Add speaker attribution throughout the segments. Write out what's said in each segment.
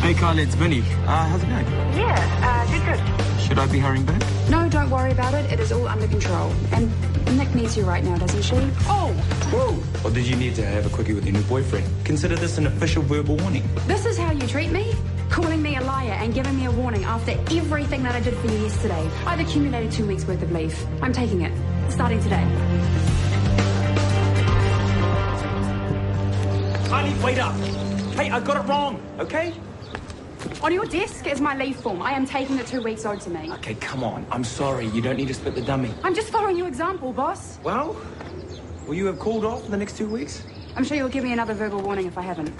Speaker 1: Hey, Kylie, it's Vinny. How's it going?
Speaker 2: Yeah, good.
Speaker 1: Should I be hurrying back?
Speaker 3: No, don't worry about it. It is all under control. And Nick needs you right now, doesn't she? Oh!
Speaker 1: Whoa! Or did you need to have a quickie with your new boyfriend? Consider this an official verbal warning.
Speaker 3: This is how you treat me? Calling me a liar and giving me a warning after everything that I did for you yesterday. I've accumulated 2 weeks' worth of leave. I'm taking it. Starting today.
Speaker 1: Kylie, wait up! Hey, I got it wrong, okay?
Speaker 3: On your desk is my leave form. I am taking the 2 weeks owed to me.
Speaker 1: Okay, come on. I'm sorry. You don't need to split the dummy.
Speaker 3: I'm just following your example, boss.
Speaker 1: Well, will you have called off for the next 2 weeks?
Speaker 3: I'm sure you'll give me another verbal warning if I haven't.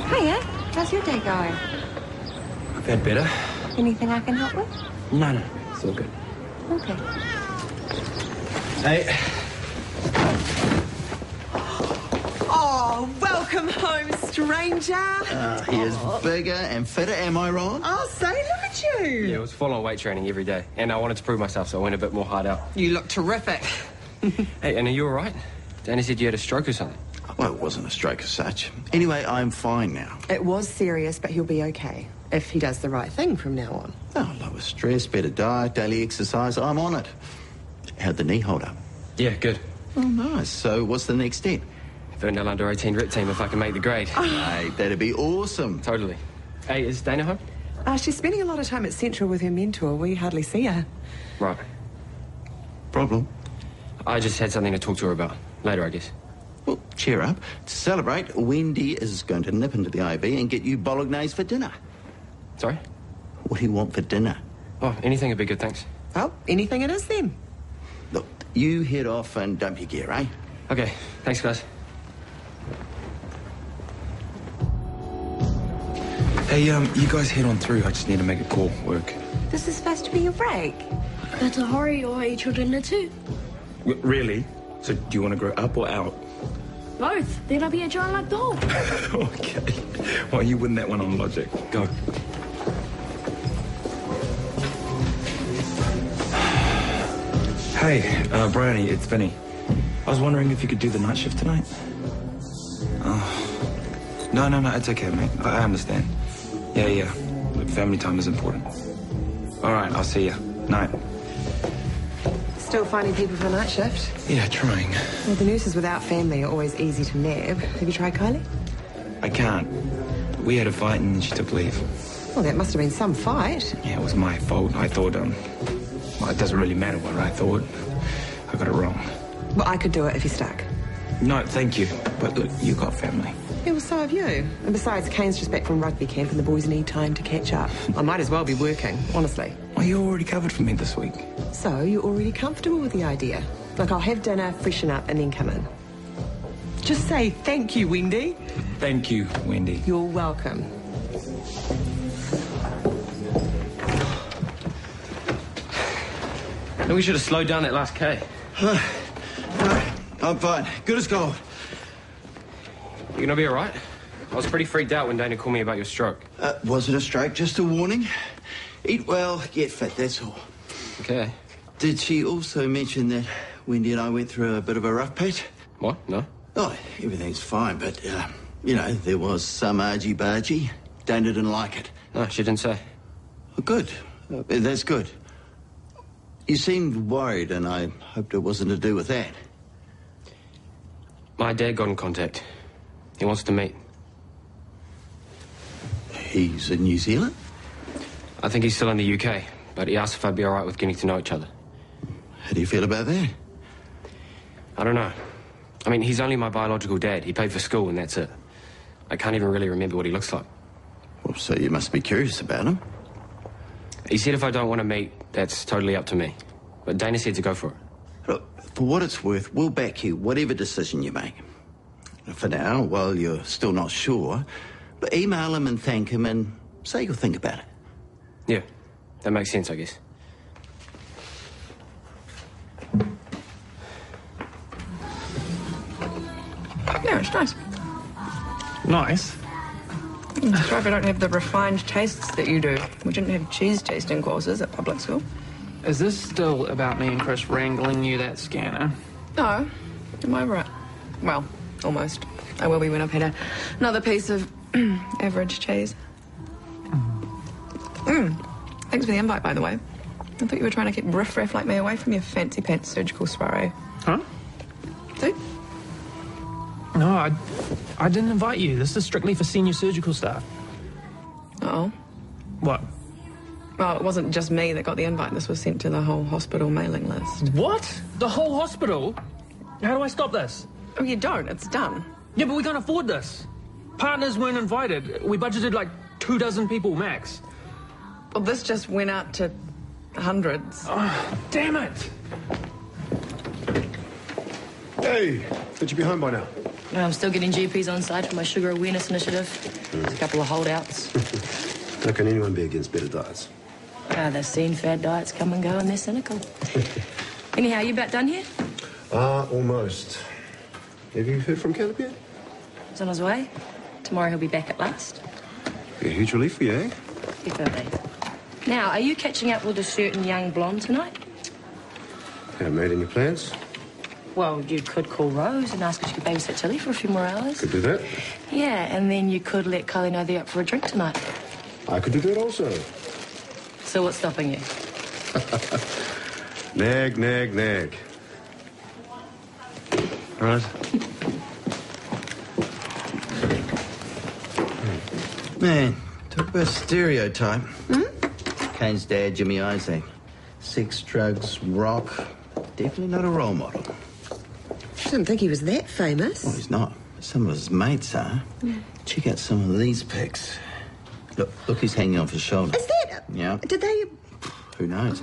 Speaker 2: Hiya, how's your day going?
Speaker 1: I've had better.
Speaker 2: Anything I can help with?
Speaker 1: No, it's all good.
Speaker 2: Okay.
Speaker 1: Hey.
Speaker 4: Oh, welcome home, stranger.
Speaker 5: He is bigger and fitter, am I wrong?
Speaker 4: Oh, say, look at you.
Speaker 6: Yeah, it was full-on weight training every day. And I wanted to prove myself, so I went a bit more hard out.
Speaker 4: You look terrific.
Speaker 6: Hey, and are you all right? Danny said you had a stroke or something.
Speaker 5: Well, it wasn't a stroke as such. Anyway, I'm fine now.
Speaker 4: It was serious, but he'll be okay if he does the right thing from now on.
Speaker 5: Oh, lower stress, better diet, daily exercise. I'm on it. How'd the knee hold up?
Speaker 6: Yeah, good.
Speaker 5: Oh, nice. So what's the next step?
Speaker 6: Ferndale under-18 rep team if I can make the grade.
Speaker 5: Hey, that'd be awesome.
Speaker 6: Totally. Hey, is Dana home?
Speaker 4: She's spending a lot of time at Central with her mentor. We hardly see her.
Speaker 6: Right.
Speaker 5: Problem?
Speaker 6: I just had something to talk to her about. Later, I guess.
Speaker 5: Well, cheer up. To celebrate, Wendy is going to nip into the IV and get you bolognese for dinner.
Speaker 6: Sorry?
Speaker 5: What do you want for dinner?
Speaker 6: Oh, anything would be good, thanks.
Speaker 4: Well, anything it is then.
Speaker 5: Look, you head off and dump your gear, eh?
Speaker 6: Okay, thanks, guys.
Speaker 1: Hey, you guys head on through. I just need to make a call. Work.
Speaker 2: This is supposed to be your break.
Speaker 7: Better hurry or eat your dinner too.
Speaker 1: Really? So do you want to grow up or out?
Speaker 7: Both. Then I'll be a giant like the hole.
Speaker 1: Okay. Well, you win that one on logic. Go. Hey, Bryony, it's Vinny. I was wondering if you could do the night shift tonight. Oh. No, it's okay, mate. I understand. Yeah. Look, family time is important. All right, I'll see you. Night.
Speaker 4: Still finding people for night shift?
Speaker 1: Yeah, trying.
Speaker 4: Well, the nurses without family are always easy to nab. Have you tried Kylie?
Speaker 1: I can't. We had a fight and she took leave.
Speaker 4: Well, that must have been some fight.
Speaker 1: Yeah, it was my fault. I thought, well, it doesn't really matter what I thought. I got it wrong.
Speaker 4: Well, I could do it if you're stuck.
Speaker 1: No, thank you. But look, you got family.
Speaker 4: Yeah, well, so have you. And besides, Kane's just back from rugby camp and the boys need time to catch up. I might as well be working, honestly.
Speaker 1: Well, you're already covered for me this week.
Speaker 4: So, you're already comfortable with the idea? Like, I'll have dinner, freshen up, and then come in. Just say thank you, Wendy.
Speaker 1: Thank you, Wendy.
Speaker 4: You're welcome.
Speaker 6: Maybe we should have slowed down that last K.
Speaker 5: No, I'm fine. Good as gold.
Speaker 6: You gonna be all right? I was pretty freaked out when Dana called me about your stroke.
Speaker 5: Wasn't a stroke, just a warning. Eat well, get fit, that's all.
Speaker 6: Okay.
Speaker 5: Did she also mention that Wendy and I went through a bit of a rough patch?
Speaker 6: What? No?
Speaker 5: Oh, everything's fine, but, you know, there was some argy-bargy. Dana didn't like it.
Speaker 6: No, she didn't say.
Speaker 5: Oh, good. That's good. You seemed worried, and I hoped it wasn't to do with that.
Speaker 6: My dad got in contact. He wants to meet.
Speaker 5: He's in New Zealand?
Speaker 6: I think he's still in the UK, but he asked if I'd be all right with getting to know each other.
Speaker 5: How do you feel about that?
Speaker 6: I don't know. I mean, he's only my biological dad. He paid for school, and that's it. I can't even really remember what he looks like.
Speaker 5: Well, so you must be curious about him.
Speaker 6: He said if I don't want to meet, that's totally up to me. But Dana said to go for it.
Speaker 5: Look, for what it's worth, we'll back you, whatever decision you make. For now, while you're still not sure, but email him and thank him and say you'll think about it.
Speaker 6: Yeah, that makes sense, I guess.
Speaker 8: Yeah, it's nice.
Speaker 1: Nice.
Speaker 8: Sorry if I don't have the refined tastes that you do. We didn't have cheese tasting courses at public school.
Speaker 9: Is this still about me and Chris wrangling you that scanner?
Speaker 8: No, I'm over it. Well, Almost. I will be when I've had another piece of average cheese. Thanks for the invite, by the way. I thought you were trying to keep riff-raff like me away from your fancy pants surgical soiree.
Speaker 9: Huh?
Speaker 8: See?
Speaker 9: No, I didn't invite you. This is strictly for senior surgical staff.
Speaker 8: Uh-oh.
Speaker 9: What?
Speaker 8: Well, it wasn't just me that got the invite. This was sent to the whole hospital mailing list.
Speaker 9: What? The whole hospital? How do I stop this?
Speaker 8: Oh, you don't. It's done.
Speaker 9: Yeah, but we can't afford this. Partners weren't invited. We budgeted like 24 people max.
Speaker 8: Well, this just went out to hundreds.
Speaker 9: Oh, damn it!
Speaker 10: Hey, thought you'd be home by now.
Speaker 11: No, I'm still getting GPs on side for my sugar awareness initiative. There's a couple of holdouts.
Speaker 10: How can anyone be against better diets?
Speaker 11: They've seen fad diets come and go and they're cynical. Anyhow, you about done here?
Speaker 10: Almost. Have you heard from Caleb yet?
Speaker 11: He's on his way. Tomorrow he'll be back at last.
Speaker 10: Be a huge relief for you, eh?
Speaker 11: Definitely. Now, are you catching up with a certain young blonde tonight?
Speaker 10: Haven't made any plans?
Speaker 11: Well, you could call Rose and ask if she could babysit Tilly for a few more hours.
Speaker 10: Could do that.
Speaker 11: Yeah, and then you could let Kylie know they're up for a drink tonight.
Speaker 10: I could do that also.
Speaker 11: So what's stopping you?
Speaker 10: Nag, nag, nag. All right.
Speaker 5: Man, talk about stereotype. Kane's dad, Jimmy Isaac. Sex, drugs, rock. Definitely not a role model.
Speaker 4: I didn't think he was that famous.
Speaker 5: Well, he's not. Some of his mates are. Check out some of these pics. Look who's hanging off his shoulder.
Speaker 4: Is that?
Speaker 5: Yeah.
Speaker 4: Did they?
Speaker 5: Who knows?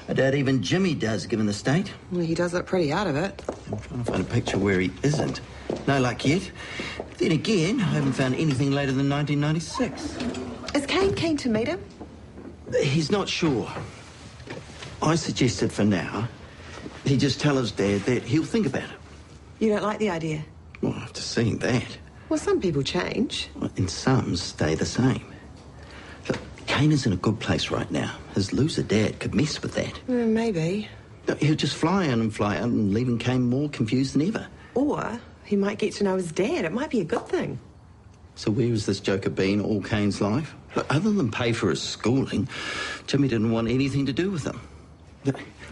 Speaker 5: I doubt even Jimmy does, given the state.
Speaker 4: Well, he does look pretty out of it.
Speaker 5: I'm trying to find a picture where he isn't. No luck yet. Then again, I haven't found anything later than 1996.
Speaker 4: Is Kane keen to meet him?
Speaker 5: He's not sure. I suggested for now he just tell his dad that he'll think about it.
Speaker 4: You don't like the idea?
Speaker 5: Well, after seeing that...
Speaker 4: Well, some people change.
Speaker 5: Well, and some stay the same. Look, Kane is in a good place right now. His loser dad could mess with that.
Speaker 4: Maybe.
Speaker 5: No, he'll just fly in and fly out and leaving Kane more confused than ever.
Speaker 4: Or he might get to know his dad. It might be a good thing.
Speaker 5: So where has this joker been all Kane's life? Look, other than pay for his schooling, Jimmy didn't want anything to do with him.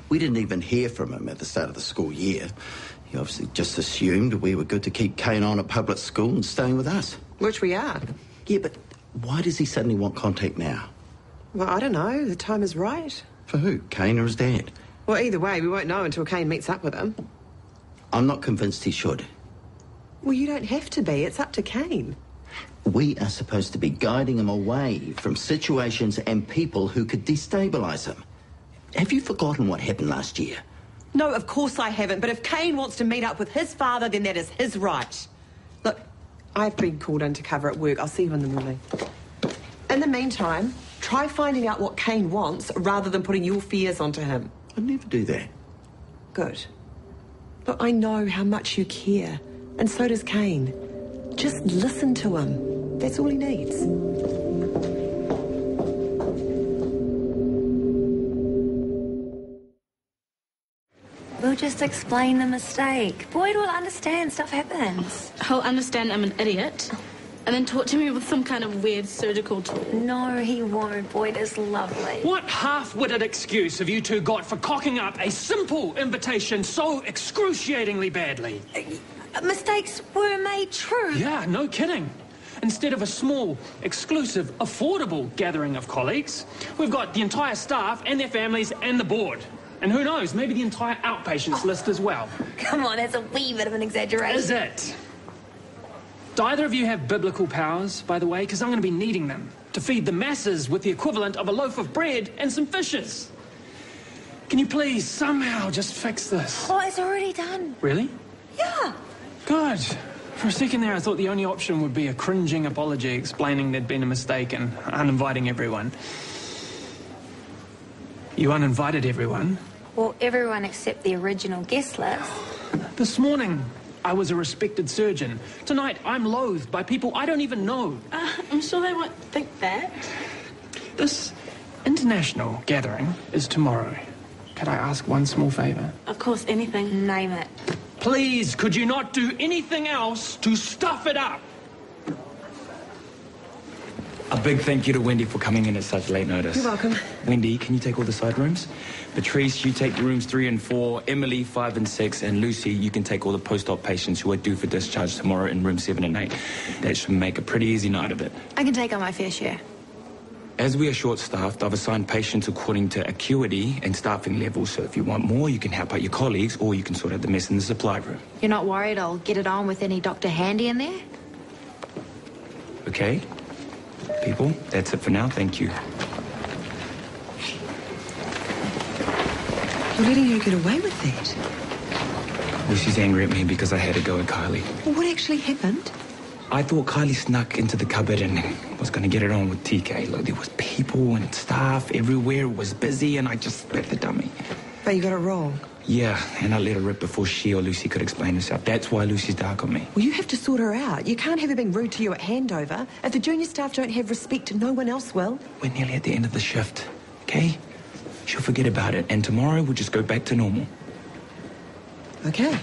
Speaker 5: We didn't even hear from him at the start of the school year. He obviously just assumed we were good to keep Kane on at public school and staying with us.
Speaker 4: Which we are.
Speaker 5: Yeah, but why does he suddenly want contact now?
Speaker 4: Well, I don't know. The time is right.
Speaker 5: For who, Kane or his dad?
Speaker 4: Well, either way, we won't know until Kane meets up with him.
Speaker 5: I'm not convinced he should.
Speaker 4: Well, you don't have to be. It's up to Kane.
Speaker 5: We are supposed to be guiding him away from situations and people who could destabilise him. Have you forgotten what happened last year?
Speaker 4: No, of course I haven't. But if Kane wants to meet up with his father, then that is his right. Look, I've been called in to cover at work. I'll see you in the morning. In the meantime, try finding out what Kane wants rather than putting your fears onto him.
Speaker 5: I'd never do that.
Speaker 4: Good. Look, I know how much you care, and so does Kane. Just listen to him. That's all he needs.
Speaker 2: We'll just explain the mistake. Boyd will understand. Stuff happens.
Speaker 7: He'll understand I'm an idiot and then talk to me with some kind of weird surgical tool.
Speaker 2: No, he won't. Boyd is lovely.
Speaker 9: What half-witted excuse have you two got for cocking up a simple invitation so excruciatingly badly?
Speaker 2: Mistakes were made true.
Speaker 9: Yeah, no kidding. Instead of a small, exclusive, affordable gathering of colleagues, we've got the entire staff and their families and the board. And who knows, maybe the entire outpatients list as well.
Speaker 2: Come on, that's a wee bit of an exaggeration.
Speaker 9: Is it? Do either of you have biblical powers, by the way? Because I'm going to be needing them to feed the masses with the equivalent of a loaf of bread and some fishes. Can you please somehow just fix this?
Speaker 2: Oh, it's already done.
Speaker 9: Really?
Speaker 2: Yeah.
Speaker 9: Good. For a second there, I thought the only option would be a cringing apology explaining there'd been a mistake and uninviting everyone. You uninvited everyone?
Speaker 2: Well, everyone except the original guest list.
Speaker 9: This morning, I was a respected surgeon. Tonight, I'm loathed by people I don't even know.
Speaker 7: I'm sure they won't think that.
Speaker 9: This international gathering is tomorrow. Could I ask one small favour?
Speaker 7: Of course, anything.
Speaker 2: Name it.
Speaker 9: Please, could you not do anything else to stuff it up?
Speaker 1: A big thank you to Wendy for coming in at such late notice.
Speaker 4: You're welcome.
Speaker 1: Wendy, can you take all the side rooms? Patrice, you take rooms 3 and 4. Emily, 5 and 6. And Lucy, you can take all the post-op patients who are due for discharge tomorrow in room 7 and 8. That should make a pretty easy night of it.
Speaker 2: I can take on my fair share.
Speaker 1: As we are short-staffed, I've assigned patients according to acuity and staffing levels. So if you want more, you can help out your colleagues, or you can sort out the mess in the supply room.
Speaker 2: You're not worried I'll get it on with any doctor handy in there?
Speaker 1: Okay? People, that's it for now. Thank you.
Speaker 4: You're letting her get away with that?
Speaker 1: Lucy's angry at me because I had to go at Kylie.
Speaker 4: Well, what actually happened?
Speaker 1: I thought Kylie snuck into the cupboard and was going to get it on with TK. Look, there was people and staff everywhere. It was busy, and I just let the dummy.
Speaker 4: But you got it wrong.
Speaker 1: Yeah, and I let her rip before she or Lucy could explain herself. That's why Lucy's dark on me.
Speaker 4: Well, you have to sort her out. You can't have her being rude to you at handover. If the junior staff don't have respect, no one else will.
Speaker 1: We're nearly at the end of the shift, okay? She'll forget about it, and tomorrow we'll just go back to normal.
Speaker 4: Okay.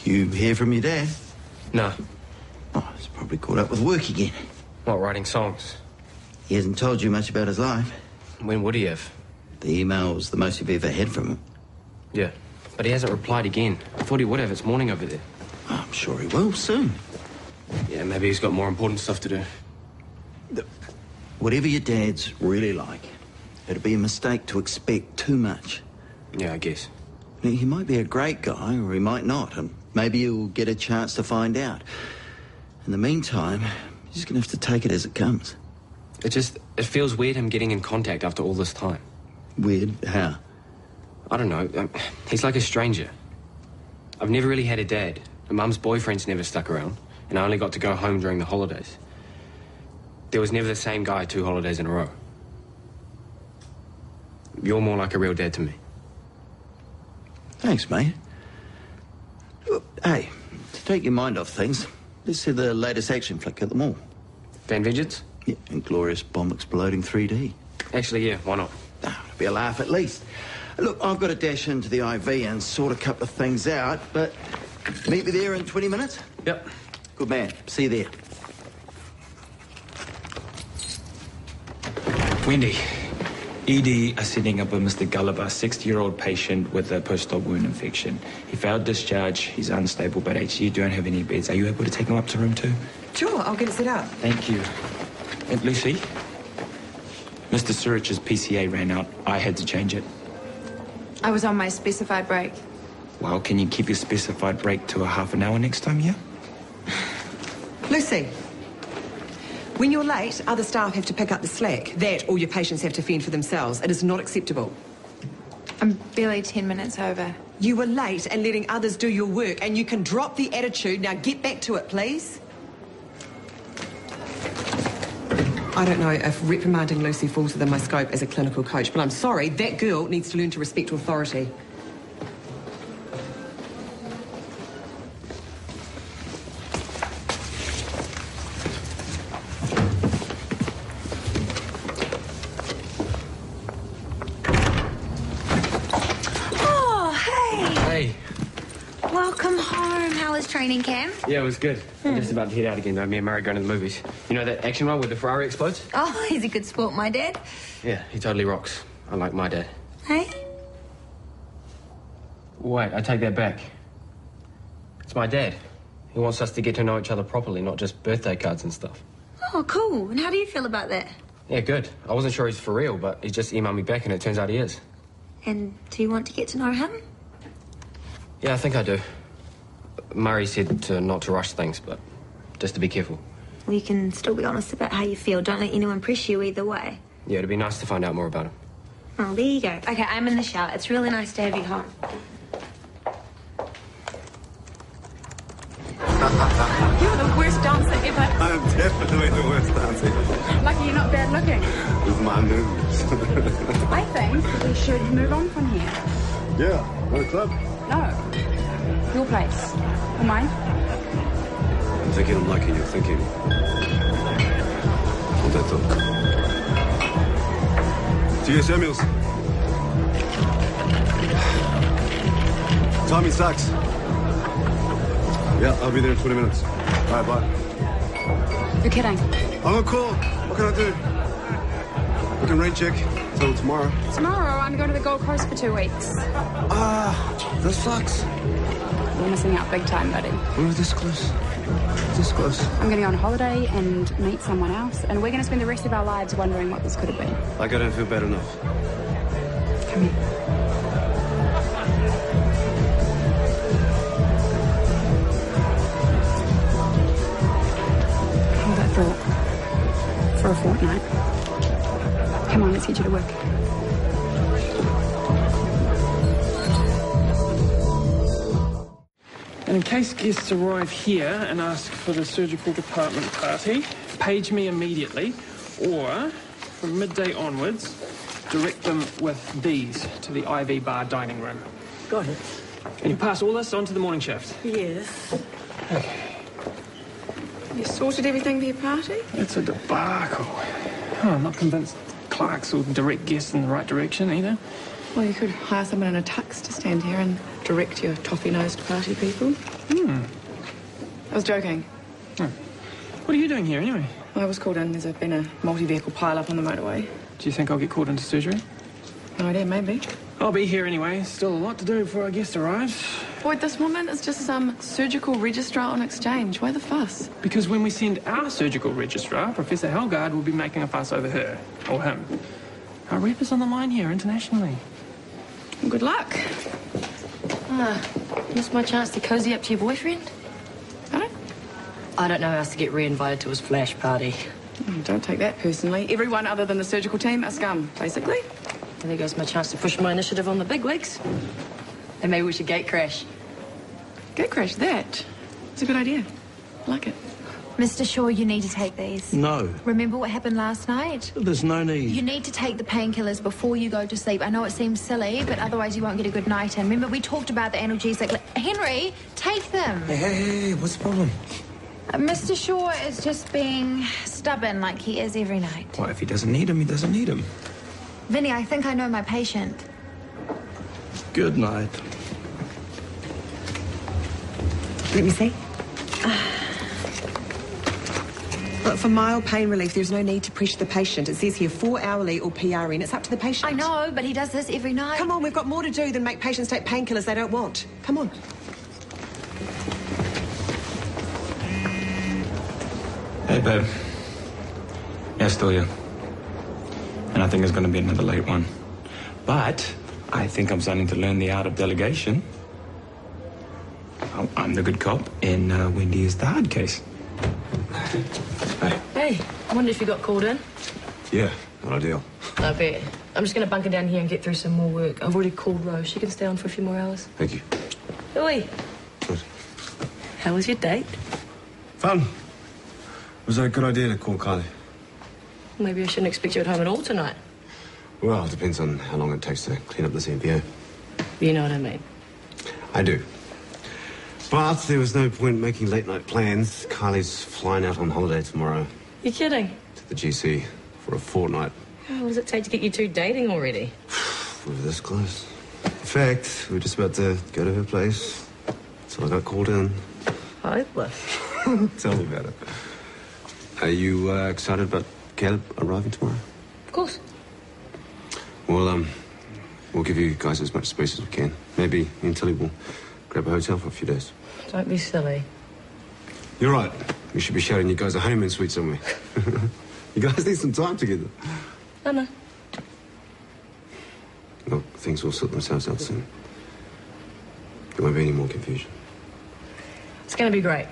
Speaker 5: You hear from your dad?
Speaker 6: No.
Speaker 5: Oh, he's probably caught up with work again.
Speaker 6: What, writing songs?
Speaker 5: He hasn't told you much about his life.
Speaker 6: When would he have?
Speaker 5: The email's the most you've ever had from him.
Speaker 6: Yeah, but he hasn't replied again. I thought he would have. It's morning over there.
Speaker 5: Oh, I'm sure he will soon.
Speaker 6: Yeah, maybe he's got more important stuff to do.
Speaker 5: Whatever your dad's really like, it'd be a mistake to expect too much.
Speaker 6: Yeah, I guess.
Speaker 5: He might be a great guy, or he might not, and maybe you'll get a chance to find out. In the meantime, you're just gonna have to take it as it comes.
Speaker 6: It feels weird him getting in contact after all this time.
Speaker 5: Weird? How?
Speaker 6: I don't know. He's like a stranger. I've never really had a dad. My mum's boyfriend's never stuck around, and I only got to go home during the holidays. There was never the same guy 2 holidays in a row. You're more like a real dad to me.
Speaker 5: Thanks, mate. Hey, to take your mind off things, let's see the latest action flick at the mall.
Speaker 6: Van Vengeance?
Speaker 5: Yeah, Inglorious Bomb Exploding 3D.
Speaker 6: Actually, yeah, why not?
Speaker 5: Oh, it'll be a laugh at least. Look, I've got to dash into the IV and sort a couple of things out, but meet me there in 20 minutes?
Speaker 6: Yep.
Speaker 5: Good man. See you there.
Speaker 1: Wendy, ED are sending up a Mr. Gulliver, 60-year-old patient with a post-op wound infection. He failed discharge. He's unstable, but HCU don't have any beds. Are you able to take him up to room 2?
Speaker 4: Sure, I'll get it set up.
Speaker 1: Thank you. And Lucy, Mr. Surich's PCA ran out. I had to change it.
Speaker 2: I was on my specified break.
Speaker 1: Well, can you keep your specified break to a half an hour next time, yeah?
Speaker 4: Lucy, when you're late, other staff have to pick up the slack. That or your patients have to fend for themselves. It is not acceptable.
Speaker 2: I'm barely 10 minutes over.
Speaker 4: You were late and letting others do your work, and you can drop the attitude. Now get back to it, please. I don't know if reprimanding Lucy falls within my scope as a clinical coach, but I'm sorry, that girl needs to learn to respect authority.
Speaker 2: Welcome home. How was training camp?
Speaker 6: Yeah, it was good. I'm just about to head out again, though. Me and Murray going to the movies. You know that action one where the Ferrari explodes?
Speaker 2: Oh, he's a good sport, my dad.
Speaker 6: Yeah, he totally rocks. Unlike my dad.
Speaker 2: Hey?
Speaker 6: Wait, I take that back. It's my dad. He wants us to get to know each other properly, not just birthday cards and stuff.
Speaker 2: Oh, cool. And how do you feel about that?
Speaker 6: Yeah, good. I wasn't sure he's for real, but he just emailed me back and it turns out he is.
Speaker 2: And do you want to get to know him?
Speaker 6: Yeah, I think I do. Murray said not to rush things, but just to be careful.
Speaker 2: Well, you can still be honest about how you feel. Don't let anyone press you either way.
Speaker 6: Yeah, it'd be nice to find out more about him.
Speaker 2: Oh, there you go. Okay, I'm in the shower. It's really nice to have you home.
Speaker 3: You're the worst dancer ever.
Speaker 10: I'm definitely the worst dancer.
Speaker 3: Lucky you're not bad looking.
Speaker 10: With my moves.
Speaker 3: I think we should move on from here.
Speaker 10: Yeah, want a club?
Speaker 3: No. Your place. Or mine?
Speaker 10: I'm thinking I'm lucky you're thinking. Hold that thought. T.S. Samuels. Timing sucks. Yeah, I'll be there in 20 minutes. All right, bye.
Speaker 3: You're kidding.
Speaker 10: I'm on call. What can I do? We can rain check till tomorrow.
Speaker 3: Tomorrow, I'm going to the Gold Coast for 2 weeks.
Speaker 10: That sucks.
Speaker 3: You're missing out big time, buddy.
Speaker 10: We're this close. This close.
Speaker 3: I'm going to go on holiday and meet someone else, and we're going to spend the rest of our lives wondering what this could have been.
Speaker 10: Like I don't feel bad enough.
Speaker 3: Come here. Hold that thought. For a fortnight. Come on, let's get you to work.
Speaker 9: And in case guests arrive here and ask for the surgical department party, page me immediately, or from midday onwards, direct them with these to the IV bar dining room.
Speaker 11: Got it.
Speaker 9: And you pass all this on to the morning shift.
Speaker 11: Yes.
Speaker 9: Okay.
Speaker 3: You sorted everything for your party?
Speaker 9: It's a debacle. Oh, I'm not convinced Clark's will direct guests in the right direction either.
Speaker 8: Well, you could hire someone in a tux to stand here and direct your toffee-nosed party people. I was joking.
Speaker 9: Oh. What are you doing here, anyway?
Speaker 8: I was called in. There's been a multi-vehicle pile-up on the motorway.
Speaker 9: Do you think I'll get called into surgery?
Speaker 8: No idea, maybe.
Speaker 9: I'll be here anyway. Still a lot to do before our guest arrives.
Speaker 8: Boyd, this woman is just some surgical registrar on exchange. Why the fuss?
Speaker 9: Because when we send our surgical registrar, Professor Helgard will be making a fuss over her. Or him. Our rep is on the line here internationally.
Speaker 8: Well, good luck.
Speaker 11: Missed my chance to cozy up to your boyfriend?
Speaker 8: Pardon?
Speaker 11: I don't know how else to get re-invited to his flash party.
Speaker 8: Don't take that personally. Everyone other than the surgical team are scum, basically.
Speaker 11: Well, there goes my chance to push my initiative on the bigwigs. And maybe we should gate crash.
Speaker 8: Gate crash, that. It's a good idea. I like it.
Speaker 2: Mr. Shaw, you need to take these.
Speaker 5: No,
Speaker 2: Remember what happened last night?
Speaker 5: there's no need.
Speaker 2: You need to take the painkillers before you go to sleep. I know it seems silly, but otherwise you won't get a good night in. Remember, we talked about the analgesic. Henry, take them.
Speaker 1: Hey, what's the problem?
Speaker 2: Mr. Shaw is just being stubborn like he is every night.
Speaker 1: Well, if he doesn't need him, he doesn't need him.
Speaker 2: Vinny, I think I know my patient.
Speaker 5: Good night.
Speaker 4: Let me see. Look, for mild pain relief, there's no need to pressure the patient. It says here 4 hourly or PRN. It's up to the patient.
Speaker 2: I know, but he does this every night.
Speaker 4: Come on, we've got more to do than make patients take painkillers they don't want. Come on.
Speaker 1: Hey, babe. Yeah, still here. And I think it's going to be another late one. But I think I'm starting to learn the art of delegation. I'm the good cop, and Wendy is the hard case.
Speaker 11: Hey, I wonder if you got called in.
Speaker 10: Yeah, not ideal.
Speaker 11: I bet. I'm just going to bunker down here and get through some more work. I've already called Rose. She can stay on for a few more hours.
Speaker 10: Thank you.
Speaker 11: Oi.
Speaker 10: Good.
Speaker 11: How was your date?
Speaker 10: Fun. Was it a good idea to call Kylie?
Speaker 11: Maybe I shouldn't expect you at home at all tonight.
Speaker 10: Well, it depends on how long it takes to clean up this MPO.
Speaker 11: You know what I mean.
Speaker 10: I do. But there was no point making late-night plans. Kylie's flying out on holiday tomorrow
Speaker 11: You're kidding.
Speaker 10: to the GC for a fortnight.
Speaker 11: What does it take to get you two dating already?
Speaker 10: We were this close. In fact, we were just about to go to her place. So I got called in.
Speaker 11: Hopeless.
Speaker 10: Tell me about it. Are you excited about Caleb arriving tomorrow?
Speaker 11: Of course.
Speaker 10: Well, we'll give you guys as much space as we can. Maybe me and Tilly will grab a hotel for a few days.
Speaker 11: Don't be silly.
Speaker 10: You're right. We should be shouting you guys a honeymoon suite somewhere. You guys need some time together.
Speaker 11: I know.
Speaker 10: Look, things will sort themselves out soon. There won't be any more confusion.
Speaker 11: It's going to be great.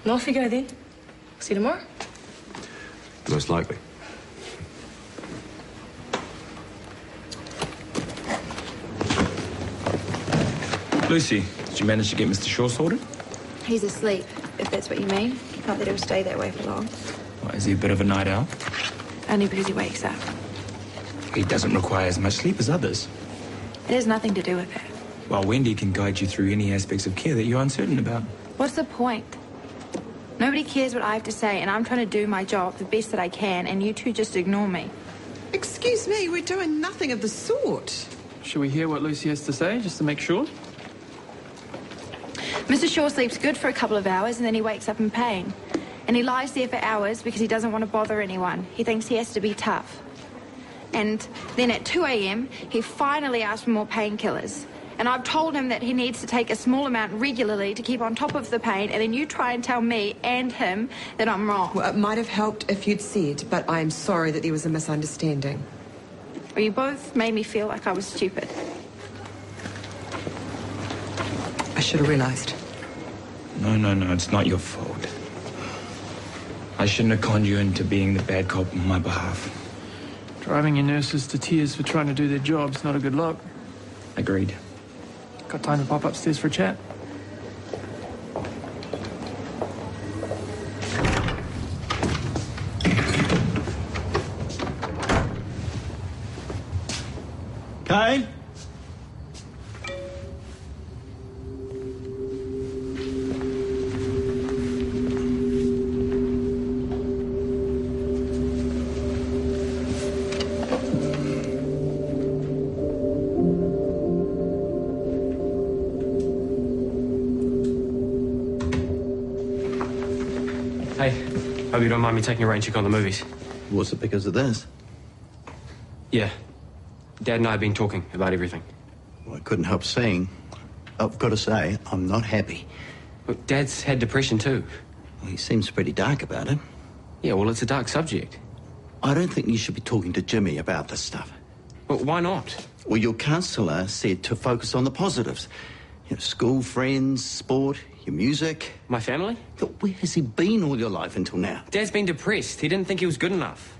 Speaker 11: And off you go then. See you tomorrow.
Speaker 10: Most likely.
Speaker 1: Lucy, did you manage to get Mr. Shaw sorted?
Speaker 2: He's asleep, if that's what you mean. Not that he'll stay that way for long.
Speaker 1: Well, is he a bit of a night owl?
Speaker 2: Only because he wakes up.
Speaker 1: He doesn't require as much sleep as others.
Speaker 2: It has nothing to do with that.
Speaker 1: Well, Wendy can guide you through any aspects of care that you're uncertain about.
Speaker 2: What's the point? Nobody cares what I have to say, and I'm trying to do my job the best that I can, and you two just ignore me.
Speaker 4: Excuse me, we're doing nothing of the sort.
Speaker 9: Should we hear what Lucy has to say, just to make sure?
Speaker 2: Mr. Shaw sleeps good for a couple of hours and then he wakes up in pain. And he lies there for hours because he doesn't want to bother anyone. He thinks he has to be tough. And then at 2 a.m, he finally asked for more painkillers. And I've told him that he needs to take a small amount regularly to keep on top of the pain, and then you try and tell me and him that I'm wrong.
Speaker 4: Well, it might have helped if you'd said, but I'm sorry that there was a misunderstanding.
Speaker 2: Well, you both made me feel like I was stupid.
Speaker 4: I should have realised.
Speaker 1: No, it's not your fault. I shouldn't have conned you into being the bad cop on my behalf.
Speaker 9: Driving your nurses to tears for trying to do their job's not a good look.
Speaker 1: Agreed.
Speaker 9: Got time to pop upstairs for a chat?
Speaker 5: Kane?
Speaker 6: Hey, hope you don't mind me taking a rain check on the movies.
Speaker 5: Was it because of this?
Speaker 6: Yeah. Dad and I have been talking about everything.
Speaker 5: Well, I couldn't help seeing. I've got to say, I'm not happy.
Speaker 6: Look, Dad's had depression too.
Speaker 5: Well, he seems pretty dark about it.
Speaker 6: Yeah, well, it's a dark subject.
Speaker 5: I don't think you should be talking to Jimmy about this stuff.
Speaker 6: Well, why not?
Speaker 5: Well, your counsellor said to focus on the positives. You know, school, friends, sport, your music.
Speaker 6: My family?
Speaker 5: Look, where has he been all your life until now?
Speaker 6: Dad's been depressed. He didn't think he was good enough.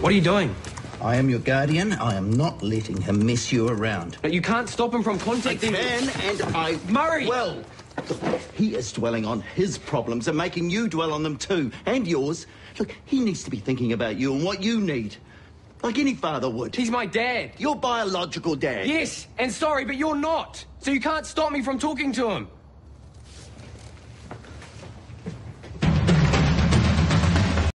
Speaker 6: What are you doing?
Speaker 5: I am your guardian. I am not letting him mess you around.
Speaker 6: But you can't stop him from contacting...
Speaker 5: I can, and I...
Speaker 6: Murray!
Speaker 5: Well, look, he is dwelling on his problems and making you dwell on them too, and yours. Look, he needs to be thinking about you and what you need. Like any father would.
Speaker 6: He's my dad.
Speaker 5: Your biological dad.
Speaker 6: Yes, and sorry, but you're not. So you can't stop me from talking to him.